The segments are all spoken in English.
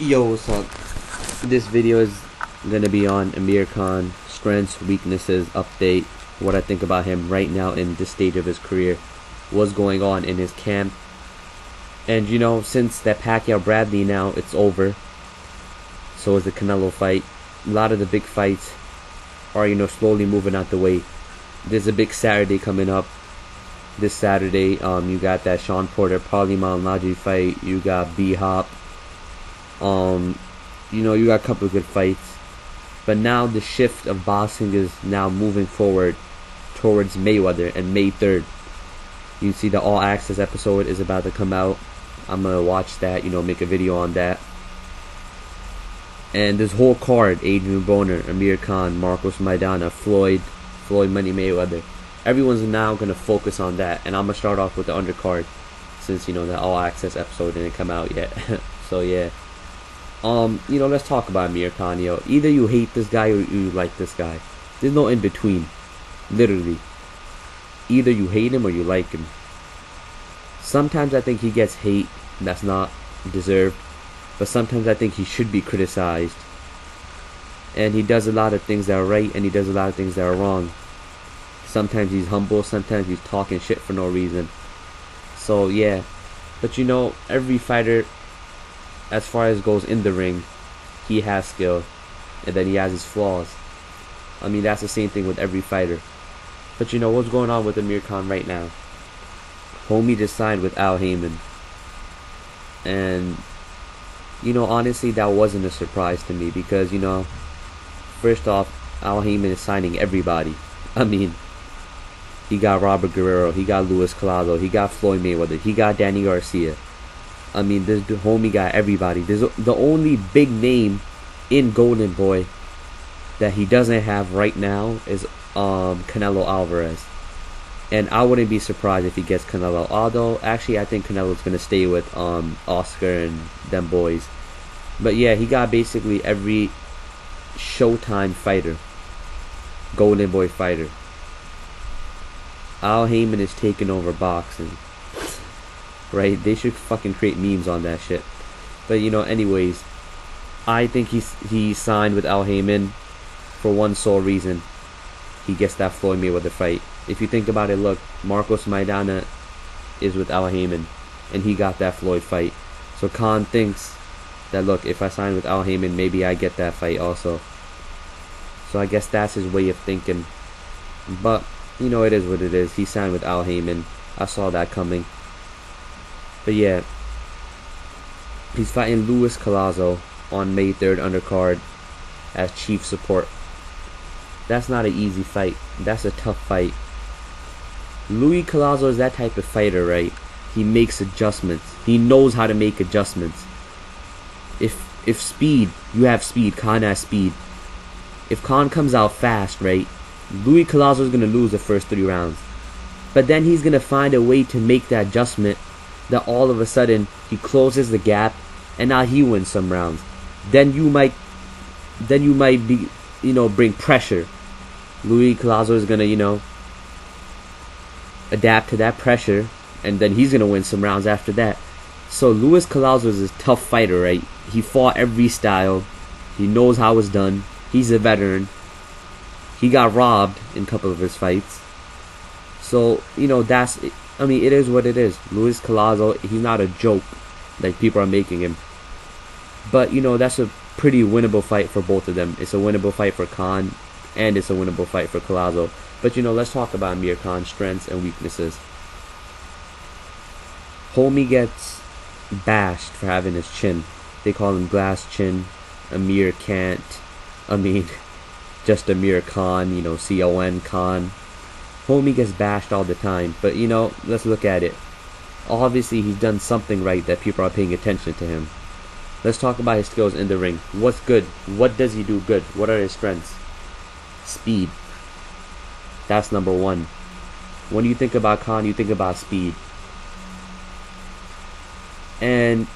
Yo, what's up? This video is gonna be on Amir Khan, strengths, weaknesses, update, what I think about him right now in this stage of his career, what's going on in his camp, and you know, since that Pacquiao Bradley now, it's over. So is the Canelo fight. A lot of the big fights are, you know, slowly moving out the way. There's a big Saturday coming up. This Saturday, you got that Sean Porter, Paulie Malignaggi fight. You got B-Hop. You know, you got a couple of good fights. But now the shift of boxing is now moving forward towards Mayweather and May 3rd. You see the All Access episode is about to come out. I'm gonna watch that, you know, make a video on that. And this whole card, Adrian Broner, Amir Khan, Marcos Maidana, Floyd Money Mayweather, everyone's now gonna focus on that. And I'm gonna start off with the undercard, since, you know, the All Access episode didn't come out yet. So yeah. You know, let's talk about Amir Khan, yo. Either you hate this guy or you like this guy. There's no in between. Literally. Either you hate him or you like him. Sometimes I think he gets hate that's not deserved. But sometimes I think he should be criticized. And he does a lot of things that are right, and he does a lot of things that are wrong. Sometimes he's humble, sometimes he's talking shit for no reason. So yeah. But you know, every fighter, as far as goes in the ring, he has skill, and then he has his flaws. I mean, that's the same thing with every fighter. But you know, what's going on with Amir Khan right now? Homie just signed with Al Heyman. And you know, honestly, that wasn't a surprise to me, because, you know, first off, Al Heyman is signing everybody. I mean, he got Robert Guerrero, he got Luis Collazo, he got Floyd Mayweather, he got Danny Garcia. I mean, this homie got everybody. The only big name in Golden Boy that he doesn't have right now is Canelo Alvarez. And I wouldn't be surprised if he gets Canelo. Although, actually, I think Canelo's going to stay with Oscar and them boys. But yeah, he got basically every Showtime fighter. Golden Boy fighter. Al Heyman is taking over boxing. Right? They should fucking create memes on that shit. But you know, anyways, I think he signed with Al Heyman for one sole reason. He gets that Floyd Mayweather fight. If you think about it, look, Marcos Maidana is with Al Heyman, and he got that Floyd fight. So Khan thinks that, look, if I sign with Al Heyman, maybe I get that fight also. So I guess that's his way of thinking. But, you know, it is what it is. He signed with Al Heyman. I saw that coming. But yeah, he's fighting Luis Collazo on May 3rd undercard as chief support. That's not an easy fight. That's a tough fight. Luis Collazo is that type of fighter, right? He makes adjustments. He knows how to make adjustments. If speed, you have speed. Khan has speed. If Khan comes out fast, right, Luis Collazo is going to lose the first 3 rounds. But then he's going to find a way to make that adjustment that all of a sudden he closes the gap and now he wins some rounds. Then you might be, you know, bring pressure. Luis Collazo is going to, you know, adapt to that pressure, and then he's going to win some rounds after that. So Luis Collazo is a tough fighter, right? He fought every style. He knows how it's done. He's a veteran. He got robbed in a couple of his fights. So, you know, I mean, it is what it is. Luis Collazo, he's not a joke like people are making him. But, you know, that's a pretty winnable fight for both of them. It's a winnable fight for Khan, and it's a winnable fight for Collazo. But, you know, let's talk about Amir Khan's strengths and weaknesses. Homie gets bashed for having his chin. They call him glass chin. Amir can't. I mean, just Amir Khan, you know, C-O-N Khan. Homie gets bashed all the time. But, you know, let's look at it. Obviously, he's done something right that people are paying attention to him. Let's talk about his skills in the ring. What's good? What does he do good? What are his strengths? Speed. That's number one. When you think about Khan, you think about speed. And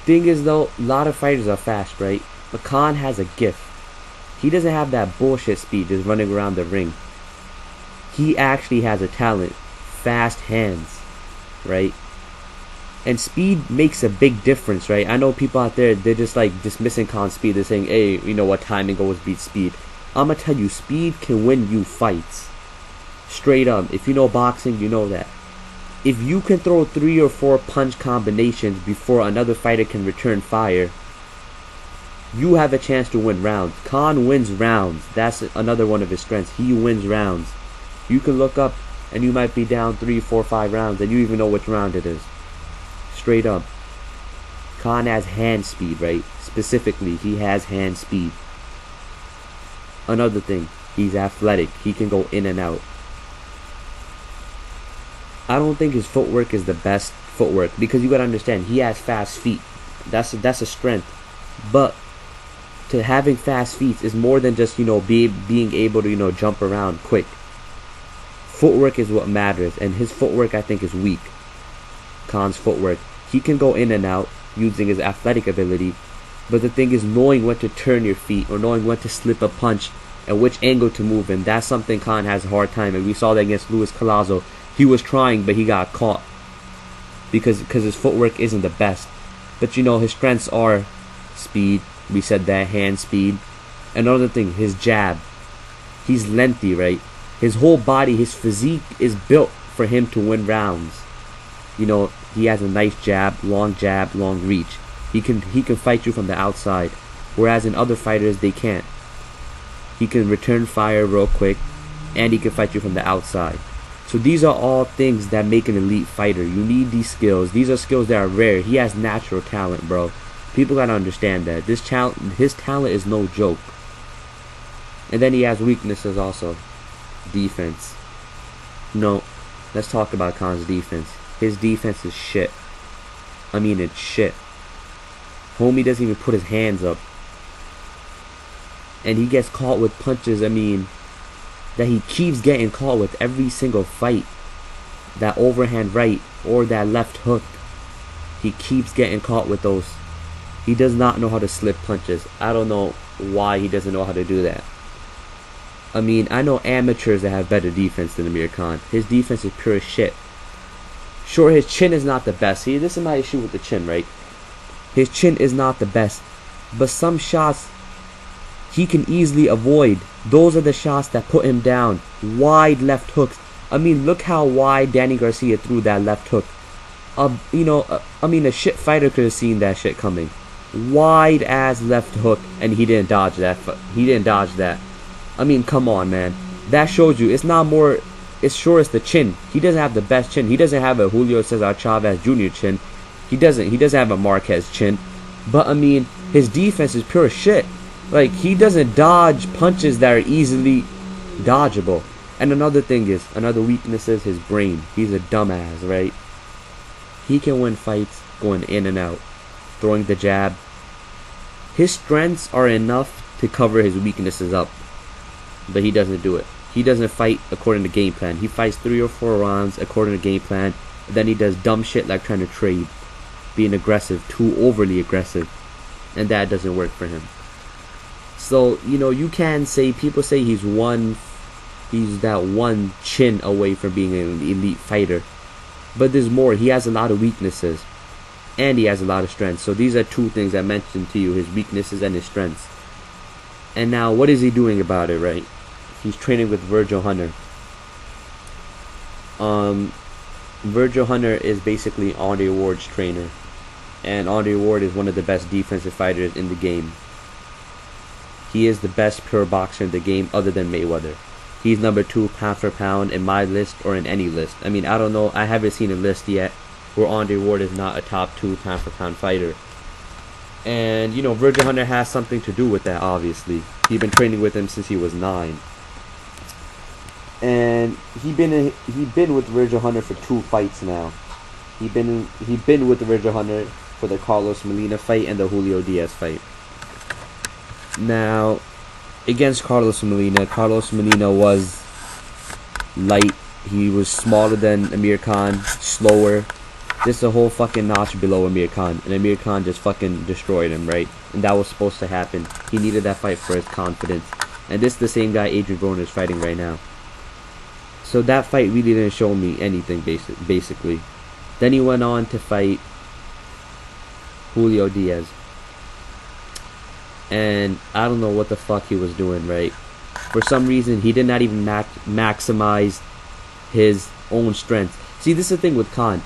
thing is, though, a lot of fighters are fast, right? But Khan has a gift. He doesn't have that bullshit speed just running around the ring. He actually has a talent. Fast hands, right? And speed makes a big difference, right? I know people out there, they're just like dismissing Khan's speed. They're saying, hey, you know what, timing always beats speed. I'm gonna tell you, speed can win you fights. Straight up. If you know boxing, you know that. If you can throw 3 or 4 punch combinations before another fighter can return fire, you have a chance to win rounds. Khan wins rounds. That's another one of his strengths. He wins rounds. You can look up and you might be down 3, 4, 5 rounds and you even know which round it is. Straight up. Khan has hand speed, right? Specifically, he has hand speed. Another thing, he's athletic. He can go in and out. I don't think his footwork is the best footwork because you gotta understand, he has fast feet. That's a strength. But to having fast feet is more than just, being able to, jump around quick. Footwork is what matters, and his footwork, I think, is weak. Khan's footwork. He can go in and out using his athletic ability, but the thing is knowing when to turn your feet or knowing when to slip a punch and which angle to move in. That's something Khan has a hard time, and we saw that against Collazo. He was trying, but he got caught because his footwork isn't the best. But his strengths are speed. We said that, hand speed. Another thing, his jab. He's lengthy, right? His whole body, his physique is built for him to win rounds. He has a nice jab, long reach. He can fight you from the outside, whereas in other fighters they can't. He can return fire real quick, and he can fight you from the outside. So these are all things that make an elite fighter. You need these skills. These are skills that are rare. He has natural talent, bro. People gotta understand that. His talent is no joke. And then he has weaknesses also. Defense. No, let's talk about Khan's defense. His defense is shit. I mean, it's shit. Homie doesn't even put his hands up. And he gets caught with punches, that he keeps getting caught with every single fight. That overhand right or that left hook. He keeps getting caught with those. He does not know how to slip punches. I don't know why he doesn't know how to do that. I know amateurs that have better defense than Amir Khan. His defense is pure shit. Sure, his chin is not the best. See, this is my issue with the chin, right? His chin is not the best. But some shots he can easily avoid. Those are the shots that put him down. Wide left hooks. Look how wide Danny Garcia threw that left hook. A shit fighter could have seen that shit coming. Wide ass left hook, and he didn't dodge that. Come on, man. That shows you it's not more. It's the chin. He doesn't have the best chin. He doesn't have a Julio Cesar Chavez Jr. chin. He doesn't have a Marquez chin. But his defense is pure shit. Like, he doesn't dodge punches that are easily dodgeable. And another weakness is his brain. He's a dumbass, right? He can win fights going in and out, throwing the jab. His strengths are enough to cover his weaknesses up, but he doesn't do it. He doesn't fight according to game plan. He fights 3 or 4 rounds according to game plan. Then he does dumb shit like trying to trade, being aggressive, too overly aggressive, and that doesn't work for him. So, you can say, people say he's that one chin away from being an elite fighter. But there's more. He has a lot of weaknesses, and he has a lot of strengths. So these are 2 things I mentioned to you, his weaknesses and his strengths. And now, what is he doing about it, right? He's training with Virgil Hunter. Virgil Hunter is basically Andre Ward's trainer. And Andre Ward is one of the best defensive fighters in the game. He is the best pure boxer in the game other than Mayweather. He's number 2 pound for pound in my list or in any list. I don't know. I haven't seen a list yet where Andre Ward is not a top 2 pound for pound fighter. And, Virgil Hunter has something to do with that, obviously. He's been training with him since he was 9. And he been with Virgil Hunter for 2 fights now. He been with Virgil Hunter for the Carlos Molina fight and the Julio Diaz fight. Now, against Carlos Molina was light. He was smaller than Amir Khan, slower. Just a whole fucking notch below Amir Khan. And Amir Khan just fucking destroyed him, right? And that was supposed to happen. He needed that fight for his confidence. And this is the same guy Adrian Broner is fighting right now. So that fight really didn't show me anything, basically. Then he went on to fight Julio Diaz. And I don't know what the fuck he was doing, right? For some reason, he did not even maximize his own strength. See, this is the thing with Khan.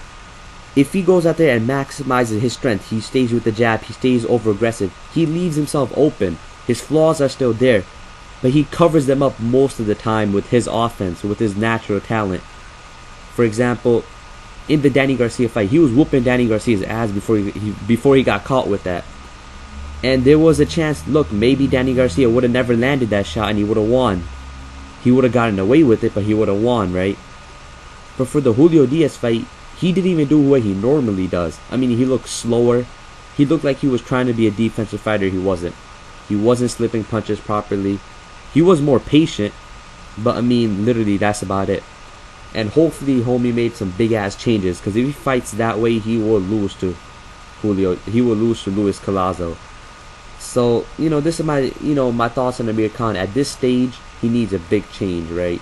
If he goes out there and maximizes his strength, he stays with the jab, he stays over aggressive, he leaves himself open. His flaws are still there, but he covers them up most of the time with his offense, with his natural talent. For example, in the Danny Garcia fight, he was whooping Danny Garcia's ass before he got caught with that. And there was a chance, look, maybe Danny Garcia would have never landed that shot and he would have won. He would have gotten away with it, but he would have won, right? But for the Julio Diaz fight, he didn't even do what he normally does. I mean, he looked slower. He looked like he was trying to be a defensive fighter. He wasn't. He wasn't slipping punches properly. He was more patient, but I mean, literally, that's about it. And hopefully, homie made some big-ass changes, because if he fights that way, he will lose to Julio. He will lose to Luis Collazo. So, this is my thoughts on Amir Khan. At this stage, he needs a big change, right?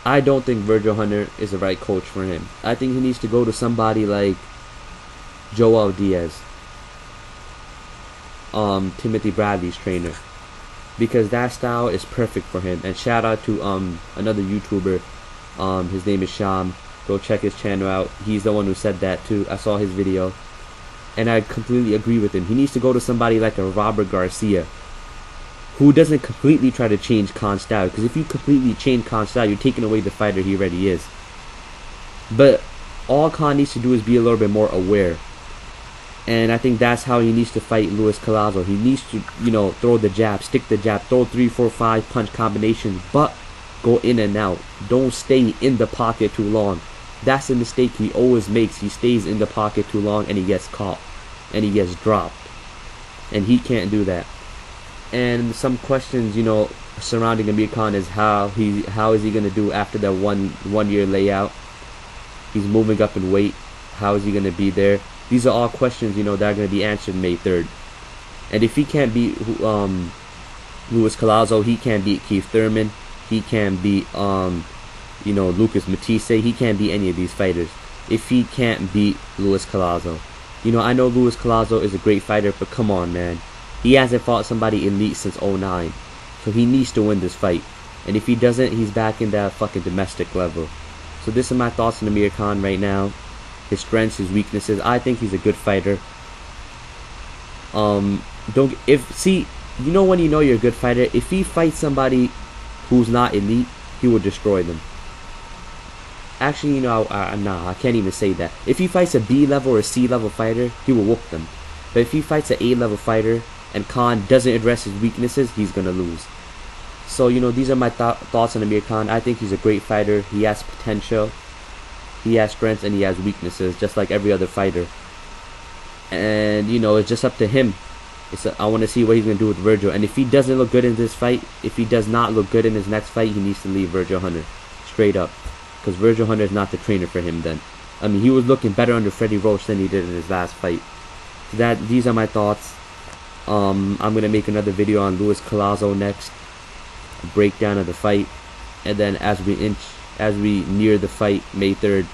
I don't think Virgil Hunter is the right coach for him. I think he needs to go to somebody like Joel Diaz, Timothy Bradley's trainer, because that style is perfect for him. And shout out to another YouTuber, his name is Sham. Go check his channel out. He's the one who said that too. I saw his video. And I completely agree with him. He needs to go to somebody like a Robert Garcia, who doesn't completely try to change Khan's style. Because if you completely change Khan's style, you're taking away the fighter he already is. But all Khan needs to do is be a little bit more aware. And I think that's how he needs to fight Luis Collazo. He needs to, throw the jab, stick the jab, throw 3, 4, 5 punch combinations, but go in and out. Don't stay in the pocket too long. That's a mistake he always makes. He stays in the pocket too long and he gets caught. And he gets dropped. And he can't do that. And some questions, surrounding Amir Khan is how is he going to do after that one year layout? He's moving up in weight. How is he going to be there? These are all questions, that are going to be answered May 3rd. And if he can't beat Luis Collazo, he can't beat Keith Thurman. He can't beat Lucas Matisse. He can't beat any of these fighters if he can't beat Luis Collazo. I know Luis Collazo is a great fighter, but come on, man. He hasn't fought somebody elite since 2009. So he needs to win this fight. And if he doesn't, he's back in that fucking domestic level. So this is my thoughts on Amir Khan right now. His strengths, his weaknesses. I think he's a good fighter. When you're a good fighter, if he fights somebody who's not elite, he will destroy them. Actually, nah, I can't even say that. If he fights a B level or a C level fighter, he will whoop them. But if he fights an A level fighter and Khan doesn't address his weaknesses, he's gonna lose. So, these are my thoughts on Amir Khan. I think he's a great fighter. He has potential. He has strengths and he has weaknesses, just like every other fighter. And, it's just up to him. I want to see what he's going to do with Virgil. And if he doesn't look good in this fight, if he does not look good in his next fight, he needs to leave Virgil Hunter. Straight up. Because Virgil Hunter is not the trainer for him then. I mean, he was looking better under Freddie Roach than he did in his last fight. So these are my thoughts. I'm going to make another video on Luis Collazo next. A breakdown of the fight. And then as we near the fight, May 3rd,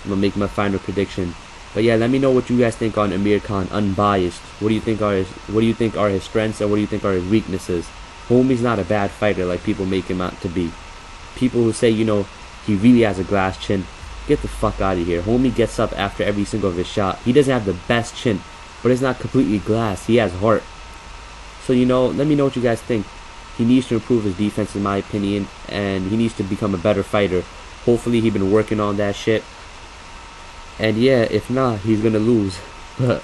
I'm going to make my final prediction. But yeah, let me know what you guys think on Amir Khan, unbiased. What do you think are his strengths and what do you think are his weaknesses? Homie's not a bad fighter like people make him out to be. People who say, he really has a glass chin, get the fuck out of here. Homie gets up after every single of his shot. He doesn't have the best chin, but it's not completely glass. He has heart. So, let me know what you guys think. He needs to improve his defense, in my opinion, and he needs to become a better fighter. Hopefully, he's been working on that shit. And yeah, if not, he's gonna lose. But,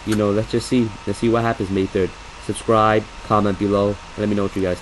let's just see. Let's see what happens May 3rd. Subscribe, comment below, and let me know what you guys think.